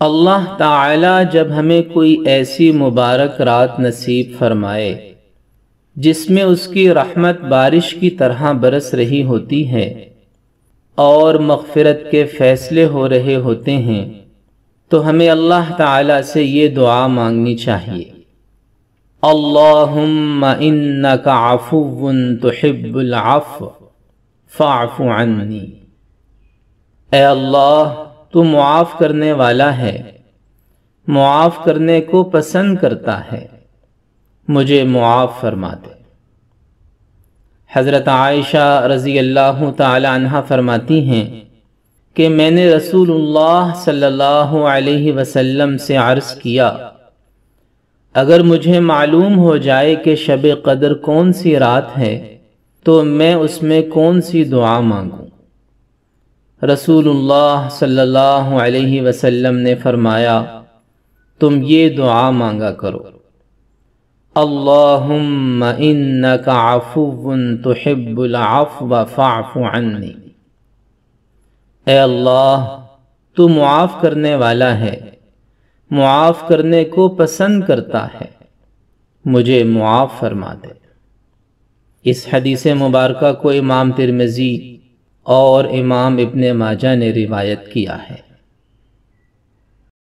اللہ تعالی جب ہمیں کوئی ایسی مبارک رات نصیب فرمائے جس میں اس کی رحمت بارش کی طرح برس رہی ہوتی ہے اور مغفرت کے فیصلے ہو رہے ہوتے ہیں، تو ہمیں اللہ تعالی سے یہ دعا مانگنی چاہیے، اللہم انک عفو تحب العفو فاعف عنی۔ اے اللہ، تو معاف کرنے والا ہے، معاف کرنے کو پسند کرتا ہے، مجھے معاف فرما دے۔ حضرت عائشہ رضی اللہ تعالی عنہ فرماتی ہیں کہ میں نے رسول اللہ صلی اللہ علیہ وسلم سے عرض کیا، اگر مجھے معلوم ہو جائے کہ شب قدر کون سی رات ہے تو میں اس میں کون سی دعا مانگوں؟ رسول اللہ صلی اللہ علیہ وسلم نے فرمایا، تم یہ دعا مانگا کرو، اللہم انک عفو تحب العفو فاعف عنی۔ اے اللہ، تو معاف کرنے والا ہے، معاف کرنے کو پسند کرتا ہے، مجھے معاف فرما دے۔ اس حدیث مبارکہ کو امام ترمذی اور امام ابن ماجہ نے روایت کیا ہے۔